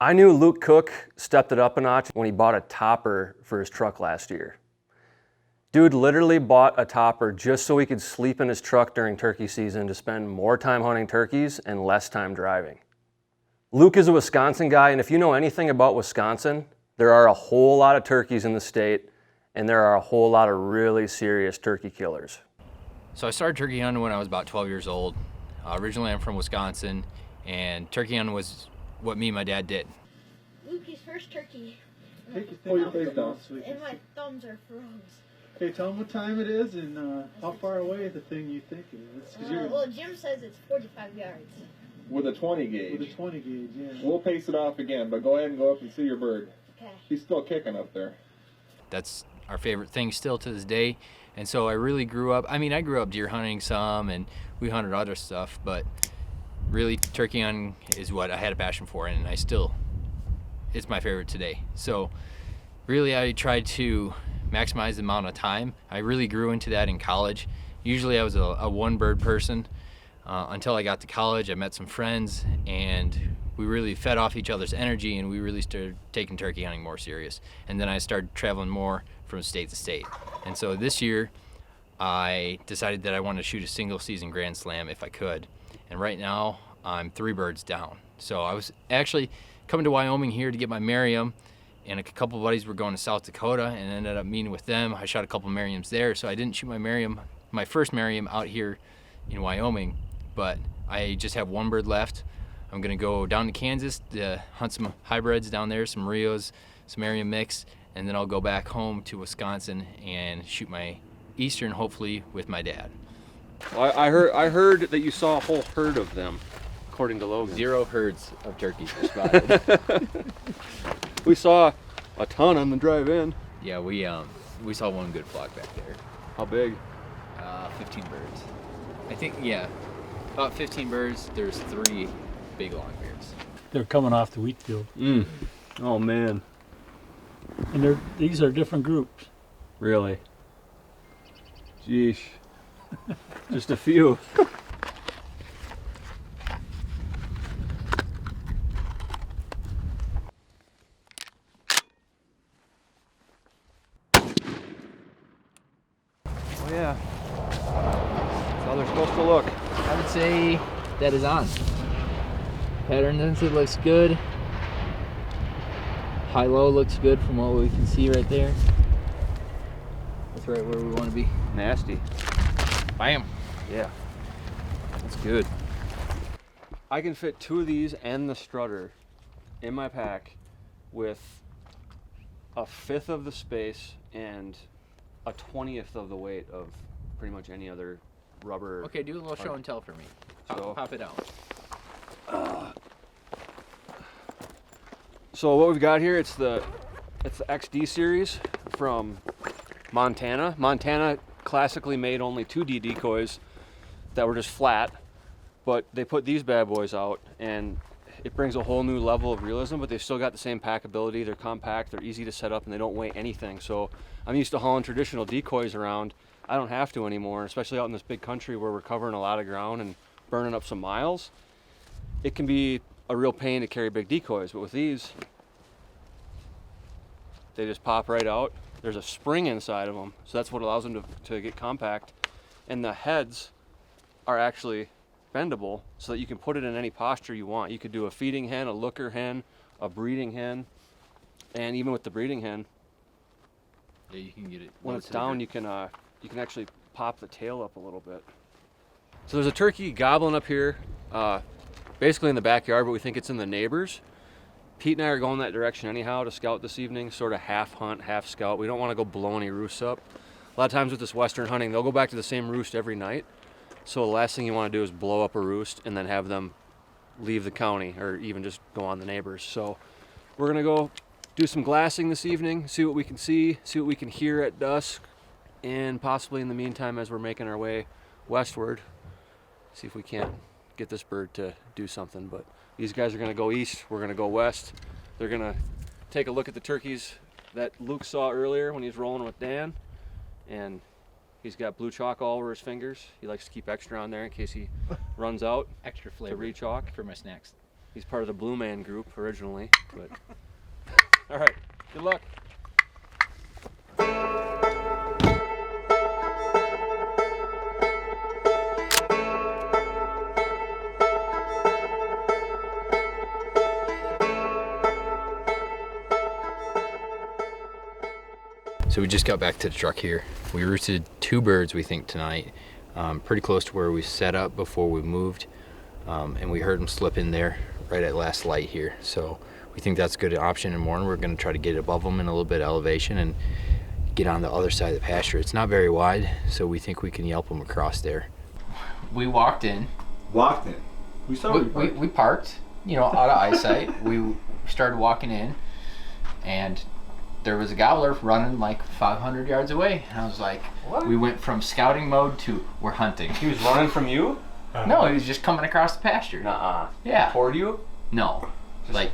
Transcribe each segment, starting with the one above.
I knew Luke Koch stepped it up a notch when he bought a topper for his truck last year. Dude literally bought a topper just so he could sleep in his truck during turkey season to spend more time hunting turkeys and less time driving. Luke is a Wisconsin guy, and if you know anything about Wisconsin, there are a whole lot of turkeys in the state, and there are a whole lot of really serious turkey killers. So I started turkey hunting when I was about 12 years old. Originally I'm from Wisconsin, and turkey hunting was what me and my dad did. Luke's first turkey. Pull your face down. And my thumbs are froze. Okay, tell them what time it is and how far away the thing you think it is. Well, Jim says it's 45 yards. With a 20 gauge. With a 20 gauge, yeah. We'll pace it off again, but go ahead and go up and see your bird. Okay. He's still kicking up there. That's our favorite thing still to this day. And so I really grew up, I grew up deer hunting some, and we hunted other stuff, but really turkey hunting is what I had a passion for, and it's my favorite today. So really I tried to maximize the amount of time. I really grew into that in college. Usually I was a one bird person until I got to college. I met some friends, and we really fed off each other's energy, and we really started taking turkey hunting more serious. And then I started traveling more from state to state. And so this year I decided that I wanted to shoot a single season Grand Slam if I could. And right now I'm 3 birds down. So I was actually coming to Wyoming here to get my Merriam, and a couple of buddies were going to South Dakota and ended up meeting with them. I shot a couple Merriams there, so I didn't shoot my first Merriam out here in Wyoming, but I just have 1 bird left. I'm gonna go down to Kansas to hunt some hybrids down there, some Rios, some Merriam mix, and then I'll go back home to Wisconsin and shoot my Eastern, hopefully with my dad. Well, I heard that you saw a whole herd of them, according to Logan. 0 herds of turkeys were spotted. We saw a ton on the drive in. Yeah, we saw one good flock back there. How big? 15 birds. I think, yeah, about 15 birds. There's 3 big long beards. They're coming off the wheat field. Oh man. And these are different groups. Really? Jeez. Just a few. Oh yeah. That's how they're supposed to look. I would say that is on. Pattern density looks good. High-low looks good from what we can see right there. That's right where we want to be. Nasty. Bam. Yeah. That's good. I can fit 2 of these and the strutter in my pack with a 1/5 of the space and a 20th of the weight of pretty much any other rubber. Okay, do a little show and tell for me. Pop it out. So what we've got here, it's the XD series from Montana. Montana classically made only 2D decoys that were just flat, but they put these bad boys out, and it brings a whole new level of realism, but they've still got the same packability. They're compact, they're easy to set up, and they don't weigh anything. So I'm used to hauling traditional decoys around. I don't have to anymore, especially out in this big country where we're covering a lot of ground and burning up some miles. It can be a real pain to carry big decoys, but with these, they just pop right out. There's a spring inside of them, so that's what allows them to get compact. And the heads are actually bendable so that you can put it in any posture you want. You could do a feeding hen, a looker hen, a breeding hen, and even with the breeding hen, yeah, you can get it when it's down, you can actually pop the tail up a little bit. So there's a turkey gobbling up here, basically in the backyard, but we think it's in the neighbors. Pete and I are going that direction anyhow to scout this evening, sort of half hunt, half scout. We don't want to go blow any roosts up. A lot of times with this western hunting, they'll go back to the same roost every night. So the last thing you want to do is blow up a roost and then have them leave the county or even just go on the neighbors. So we're gonna go do some glassing this evening, see what we can see what we can hear at dusk, and possibly in the meantime as we're making our way westward, see if we can't get this bird to do something. But these guys are gonna go east, we're gonna go west. They're gonna take a look at the turkeys that Luke saw earlier when he was rolling with Dan, and he's got blue chalk all over his fingers. He likes to keep extra on there in case he runs out. Extra To flavor re-chalk. for my snacks. He's part of the Blue Man group originally, but all right, good luck. So we just got back to the truck here. We roosted 2 birds, we think, tonight, pretty close to where we set up before we moved, and we heard them slip in there right at last light here. So we think that's a good option in the morning. We're going to try to get above them in a little bit of elevation and get on the other side of the pasture. It's not very wide, so we think we can yelp them across there. We walked in. Walked in. We saw We parked, you know, out of eyesight. We started walking in, and there was a gobbler running like 500 yards away. And I was like, What? We went from scouting mode to we're hunting. He was running from you? No, he was just coming across the pasture. Nuh-uh. Yeah. Toward you? No. Like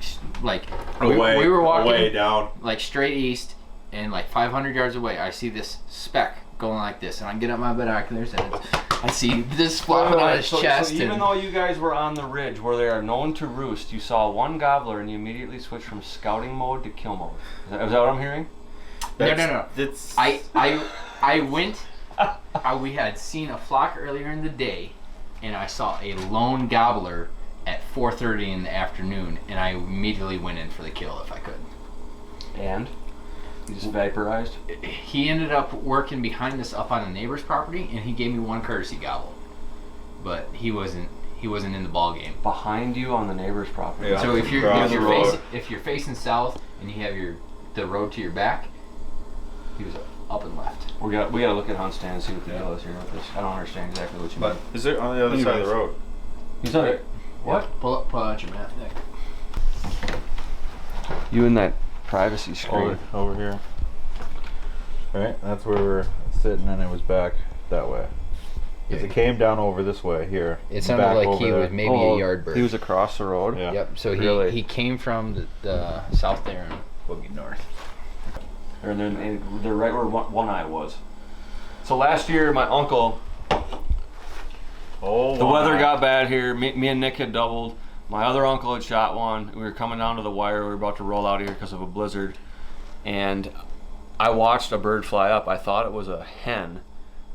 away, we were walking away down. like straight east, and like 500 yards away, I see this speck going like this, and I get up my binoculars and I see this flopping on his chest. So even and though you guys were on the ridge where they are known to roost, you saw one gobbler and you immediately switched from scouting mode to kill mode. Is that what I'm hearing? No. That's I went. We had seen a flock earlier in the day, and I saw a lone gobbler at 4:30 in the afternoon, and I immediately went in for the kill if I could. And? You just vaporized? He ended up working behind us up on a neighbor's property, and he gave me one courtesy gobble, but he wasn't in the ball game. Behind you on the neighbor's property? Yeah. So if Across the road. if you're facing south and you have the road to your back, he was up and left. We gotta look at HuntStand and see what the deal is here with this. I don't understand exactly what you mean. Is it on the other side of the road? He's on it. What? Pull out your map, Nick. You in that privacy screen. Over here. Right, that's where we're sitting, and it was back that way. Because it came down over this way here. It sounded back like over he there. was maybe a yard bird. He was across the road? Yeah. Yep. So Really? he came from the south there and boogied north. And then they're right where one eye was. So last year, my uncle, Oh, the weather got bad here. Me and Nick had doubled. My other uncle had shot one. We were coming down to the wire. We were about to roll out of here because of a blizzard. And I watched a bird fly up. I thought it was a hen.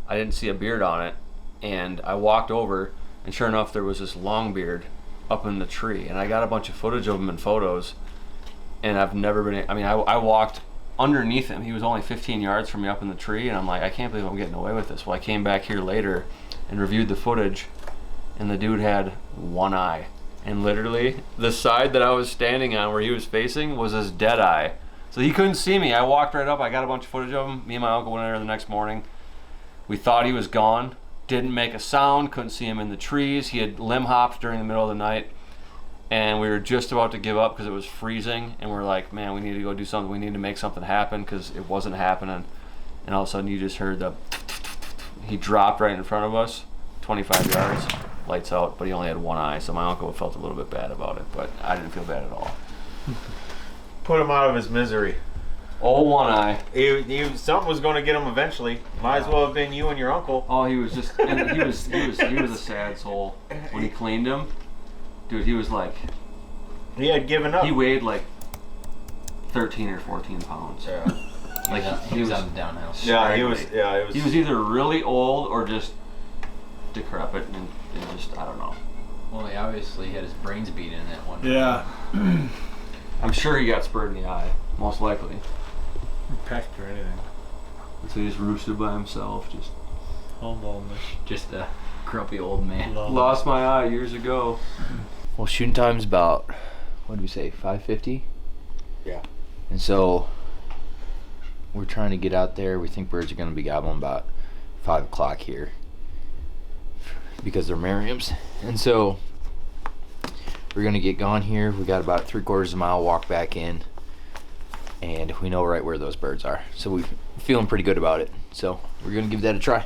I didn't see a beard on it. And I walked over, and sure enough, there was this long beard up in the tree. And I got a bunch of footage of him in photos. And I've never been, I walked underneath him. He was only 15 yards from me up in the tree. And I'm like, I can't believe I'm getting away with this. Well, I came back here later and reviewed the footage. And the dude had one eye. And literally, the side that I was standing on where he was facing was his dead eye. So he couldn't see me. I walked right up. I got a bunch of footage of him. Me and my uncle went in there the next morning. We thought he was gone. Didn't make a sound. Couldn't see him in the trees. He had limb hopped during the middle of the night. And we were just about to give up because it was freezing. And we're like, man, we need to go do something. We need to make something happen because it wasn't happening. And all of a sudden, you just heard the... He dropped right in front of us, 25 yards. Lights out, but he only had one eye, so my uncle felt a little bit bad about it, but I didn't feel bad at all. Put him out of his misery. Oh, one eye. Something was going to get him eventually. Might as well have been you and your uncle. Oh, he was just, and he was a sad soul when he cleaned him. Dude, he was like, He had given up. he weighed like 13 or 14 pounds. Yeah. Like he was on the downhill. Yeah, he was. Yeah, it was. He was either really old or just decrepit and just, I don't know. Well, he obviously had his brains beat in that one. Yeah. I'm sure he got spurred in the eye, most likely. Pecked or anything. So he just roosted by himself, just Oh, lonely. Just a grumpy old man. Lost my eye years ago. Well, shooting time's about, what did we say, 5:50? Yeah. And so we're trying to get out there. We think birds are going to be gobbling about 5 o'clock here because they're Merriams. And so we're going to get gone here. We got about 3/4 mile walk back in, and we know right where those birds are. So we're feeling pretty good about it. So we're going to give that a try.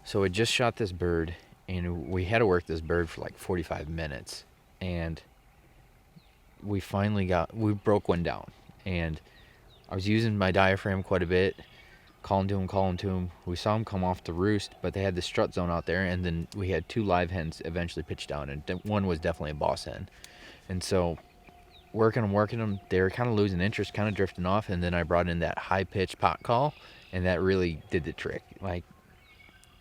So I just shot this bird, and we had to work this bird for like 45 minutes, and we broke one down, and I was using my diaphragm quite a bit, calling to him. We saw him come off the roost, but they had the strut zone out there, and then we had 2 live hens eventually pitch down, and one was definitely a boss hen. And so working them, they were kind of losing interest, kind of drifting off, and then I brought in that high-pitched pot call, and that really did the trick. Like,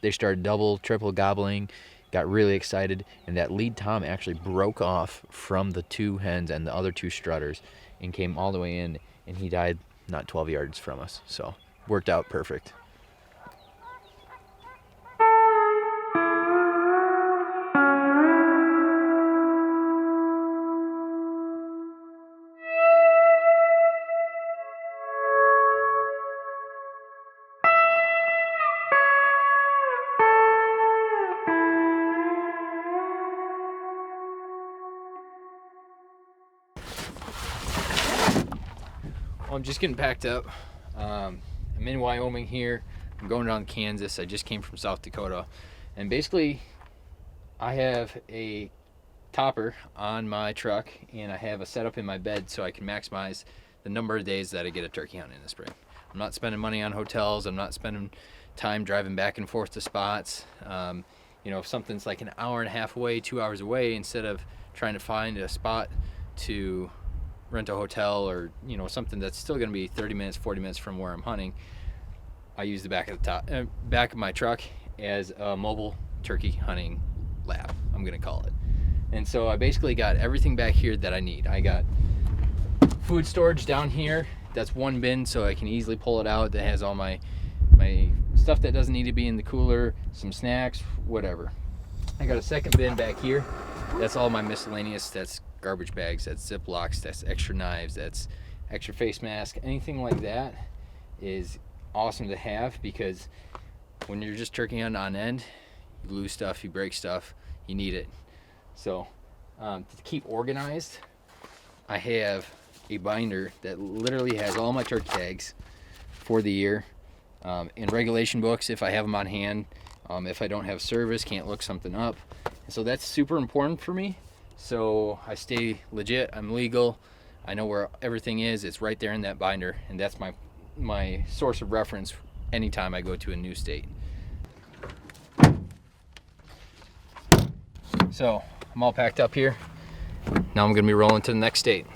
they started double, triple gobbling, got really excited, and that lead tom actually broke off from the 2 hens and the other 2 strutters and came all the way in, and he died not 12 yards from us. So worked out perfect. I'm just getting packed up. I'm in Wyoming here. I'm going down to Kansas. I just came from South Dakota. And basically, I have a topper on my truck, and I have a setup in my bed so I can maximize the number of days that I get a turkey hunt in the spring. I'm not spending money on hotels. I'm not spending time driving back and forth to spots. You know, if something's like an hour and a half away, 2 hours away, instead of trying to find a spot to rent a hotel, or you know, something that's still going to be 30 minutes 40 minutes from where I'm hunting, I use the back of my truck as a mobile turkey hunting lab, I'm going to call it. And so I basically got everything back here that I need. I got food storage down here. That's one bin, so I can easily pull it out. That has all my stuff that doesn't need to be in the cooler, some snacks, whatever. I got a second bin back here. That's all my miscellaneous. That's garbage bags, that's Ziplocs, that's extra knives, that's extra face mask. Anything like that is awesome to have, because when you're just turkey hunting on end, you lose stuff, you break stuff, you need it. So to keep organized, I have a binder that literally has all my turkey tags for the year, and regulation books if I have them on hand, if I don't have service, can't look something up. And so that's super important for me. So I stay legit, I'm legal, I know where everything is, it's right there in that binder, and that's my source of reference anytime I go to a new state. So I'm all packed up here. Now I'm gonna be rolling to the next state.